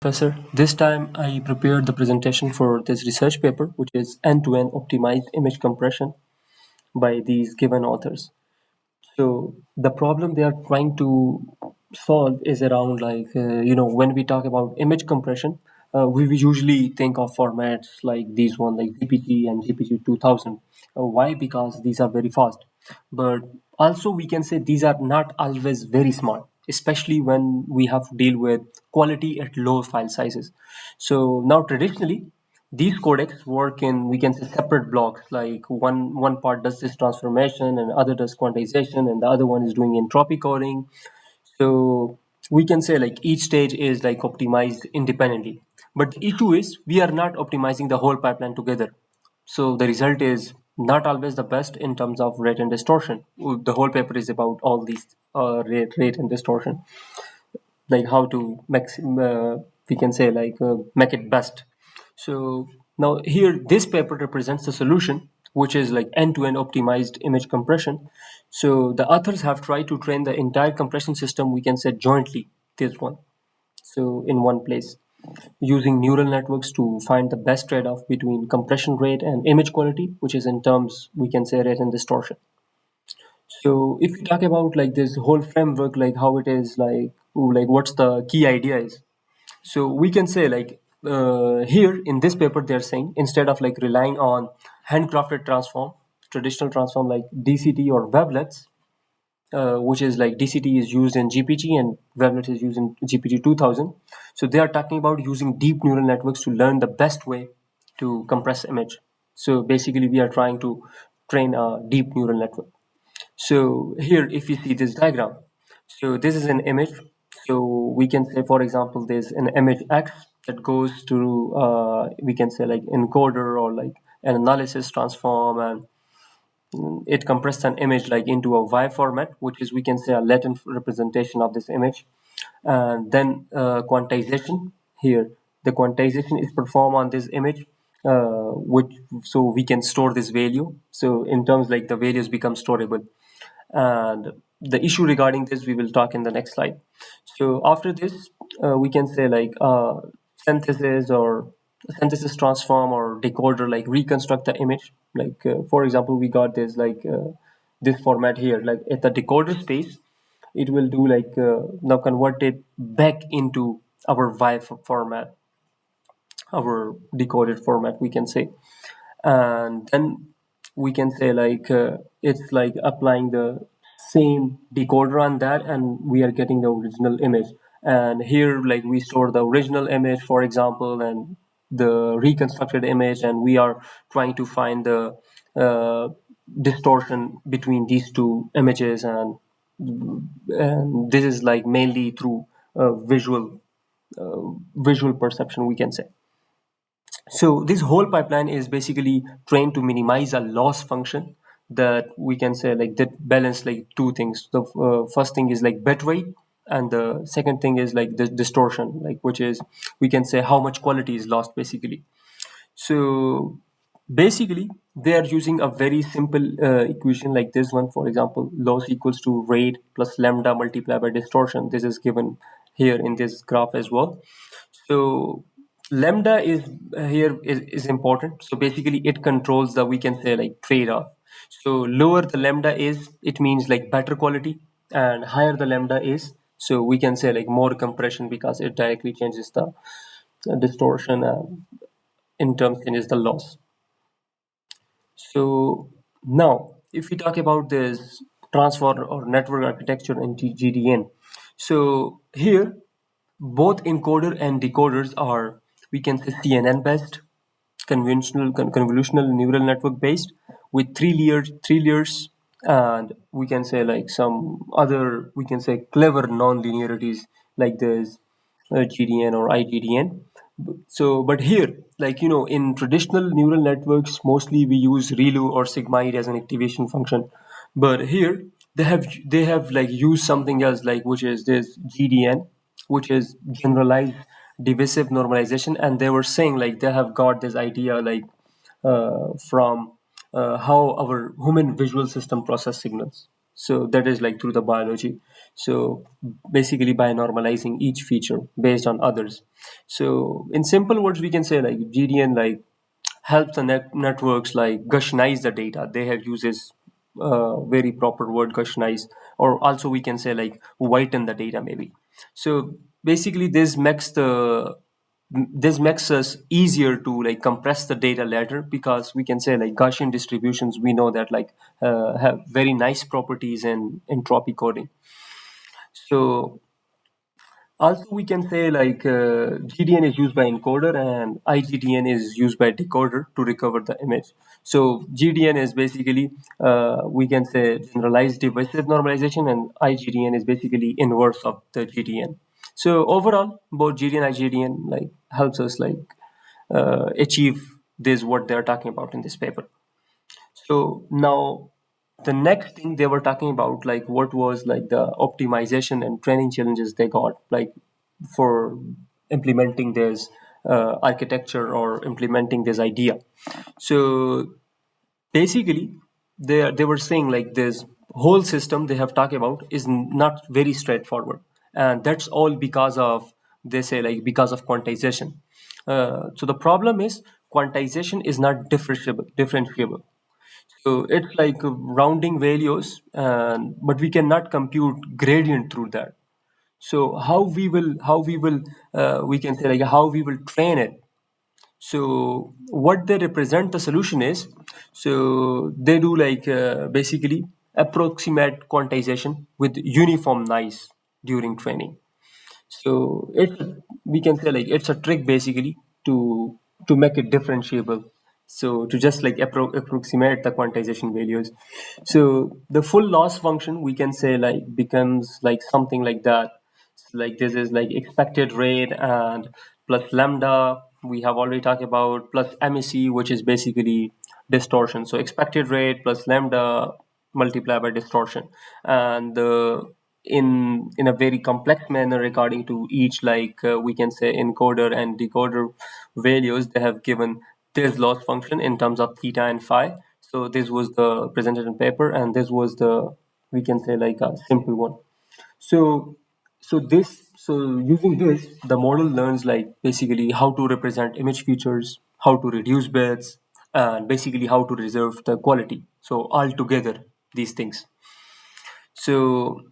Professor. This time I prepared the presentation for this research paper, which is end-to-end optimized image compression by these given authors. So the problem they are trying to solve is around when we talk about image compression, we usually think of formats like these one, like GPG and GPG 2000. Why? Because these are very fast, but also we can say these are not always very smart, especially when we have to deal with quality at low file sizes. So now traditionally these codecs work in, we can say, separate blocks, like one part does this transformation and other does quantization and the other one is doing entropy coding. So we can say like each stage is like optimized independently, but the issue is we are not optimizing the whole pipeline together. So the result is not always the best in terms of rate and distortion. The whole paper is about all these rate and distortion, like how to we can say make it best. So now here this paper represents the solution, which is like end-to-end optimized image compression. So the authors have tried to train the entire compression system, we can say jointly, this one, so in one place, using neural networks to find the best trade-off between compression rate and image quality, which is in terms, we can say, rate and distortion. So if you talk about like this whole framework, like how it is, like what's the key idea is. So we can say here in this paper they're saying instead of like relying on handcrafted transform, traditional transform like DCT or wavelets, which is like DCT is used in GPG and wavelet is used in GPG 2000. So they are talking about using deep neural networks to learn the best way to compress image. So basically we are trying to train a deep neural network. So here, if you see this diagram, so this is an image. So we can say, for example, there's an image X that goes to, we can say like encoder or like an analysis transform, and it compressed an image like into a Y format, which is, we can say, a latent representation of this image. And then quantization here. The quantization is performed on this image, which so we can store this value. So in terms like the values become storable, and the issue regarding this we will talk in the next slide. So after this, we can say synthesis or synthesis transform or decoder like reconstruct the image. Like for example, we got this this format here, like at the decoder space it will do now convert it back into our format, our decoded format, we can say. And then we can say it's like applying the same decoder on that and we are getting the original image. And here like we store the original image, for example, and the reconstructed image, and we are trying to find the uh, distortion between these two images. And this is like mainly through visual perception, we can say. So this whole pipeline is basically trained to minimize a loss function that we can say like that balance like two things. The first thing is like bit rate, and the second thing is like the distortion, like which is, we can say, how much quality is lost basically. So basically they are using a very simple equation like this one. For example, loss equals to rate plus lambda multiplied by distortion. This is given here in this graph as well. So lambda is is important. So basically it controls the, we can say, like trade-off. So lower the lambda is, it means like better quality, and higher the lambda is, so we can say like more compression, because it directly changes the distortion, in terms changes the loss. So now, if we talk about this transfer or network architecture in GDN, so here both encoder and decoders are, we can say, CNN based, convolutional neural network based, with three layers, and we can say like some other, we can say, clever non-linearities like this GDN or IGDN. So, but here, like in traditional neural networks, mostly we use ReLU or sigmoid as an activation function. But here they have like used something else, like which is this GDN, which is generalized divisive normalization, and they were saying like they have got this idea like from how our human visual system process signals. So that is like through the biology. So basically by normalizing each feature based on others. So in simple words, we can say like GDN like helps the networks like gushnize the data. They have uses very proper word gushnize, or also we can say like whiten the data maybe. So basically this makes us easier to like compress the data later, because we can say like Gaussian distributions, we know that like have very nice properties in entropy coding. So also, we can say like GDN is used by encoder and IGDN is used by decoder to recover the image. So GDN is basically we can say generalized divisive normalization, and IGDN is basically inverse of the GDN. So overall, both GDN and IGDN like helps us like achieve this what they're talking about in this paper. So now the next thing they were talking about, like what was like the optimization and training challenges they got, like for implementing this architecture or implementing this idea. So basically, they were saying like this whole system they have talked about is not very straightforward, and that's all because of, they say like because of quantization. So the problem is quantization is not differentiable. So it's like rounding values, and but we cannot compute gradient through that. So how we will we can say like how we will train it. So what they represent the solution is, so they do like basically approximate quantization with uniform noise during training. So it's, we can say like it's a trick basically to make it differentiable. So to just like approximate the quantization values. So the full loss function we can say like becomes like something like that. Like this is like expected rate and plus lambda. We have already talked about plus MEC, which is basically distortion. So expected rate plus lambda multiplied by distortion, and in a very complex manner regarding to each like we can say encoder and decoder values, they have given this loss function in terms of theta and phi. So this was the presented in paper, and this was the, we can say like a simple one. So using this, the model learns like basically how to represent image features, how to reduce bits, and basically how to reserve the quality. So all together these things. So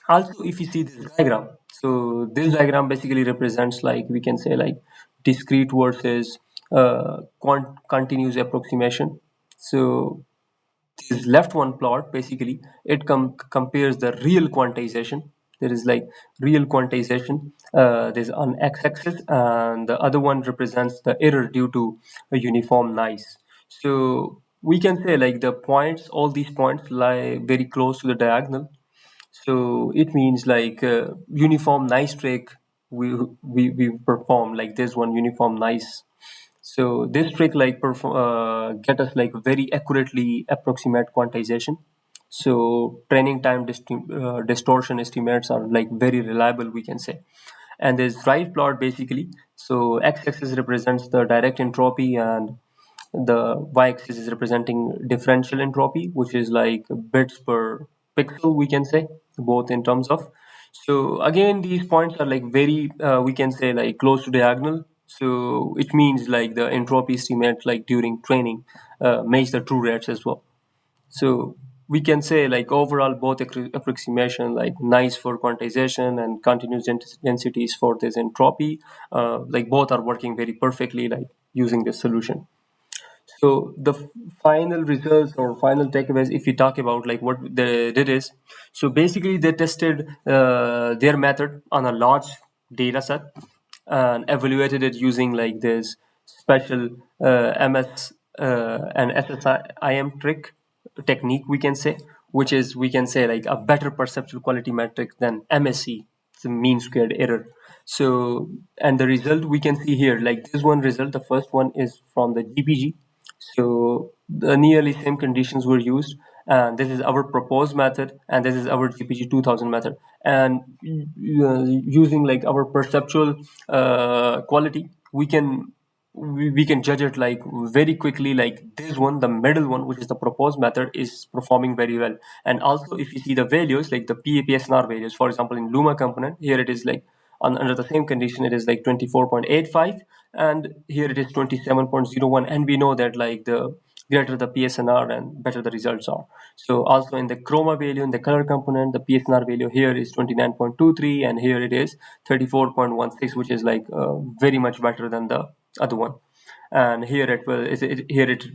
also if you see this diagram, so this diagram basically represents like we can say like discrete versus continuous approximation. So this left one plot basically it compares the real quantization. There is like real quantization, there's on x-axis, and the other one represents the error due to a uniform noise. So we can say like the points, all these points lie very close to the diagonal. So it means like uniform nice trick we perform like this one uniform nice. So this trick like get us like very accurately approximate quantization. So training time distortion estimates are like very reliable, we can say. And this right plot basically, so x-axis represents the direct entropy, and the y-axis is representing differential entropy, which is like bits per pixel, we can say, both in terms of. So again, these points are like very, we can say like close to diagonal. So it means like the entropy estimate like during training makes the true rates as well. So we can say like overall both approximation like nice for quantization and continuous densities for this entropy, like both are working very perfectly like using this solution. So the final results or final takeaways, if we talk about like what they did is, so basically they tested their method on a large data set and evaluated it using like this special MS and SSIM trick technique, we can say, which is, we can say like a better perceptual quality metric than MSE, it's a mean squared error. So and the result we can see here, like this one result, the first one is from the GPG. So the nearly same conditions were used, and this is our proposed method, and this is our GPG 2000 method. And using like our perceptual quality, we can we can judge it like very quickly, like this one, the middle one, which is the proposed method, is performing very well. And also if you see the values, like the PAPSNR values, for example in Luma component, here it is like under the same condition it is like 24.85, and here it is 27.01, and we know that like the greater the PSNR and better the results are. So also in the chroma value, in the color component, the PSNR value here is 29.23, and here it is 34.16, which is like very much better than the other one. And here it will here it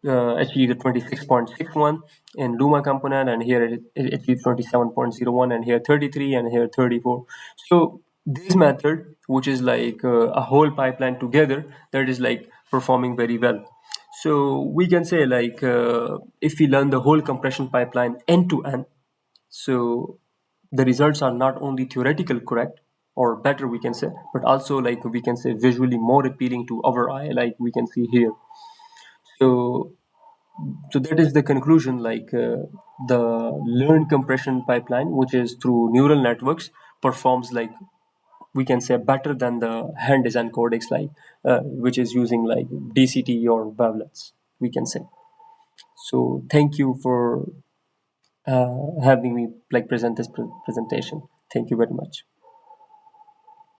achieved 26.61 in Luma component, and here it achieves 27.01, and here 33, and here 34. So this method, which is like a whole pipeline together, that is like performing very well. So we can say like if we learn the whole compression pipeline end to end, so the results are not only theoretical correct or better, we can say, but also like we can say visually more appealing to our eye, like we can see here. So that is the conclusion, like the learned compression pipeline, which is through neural networks, performs like we can say better than the hand design codecs, like which is using like DCT or wavelets, we can say. So thank you for having me like present this presentation. Thank you very much.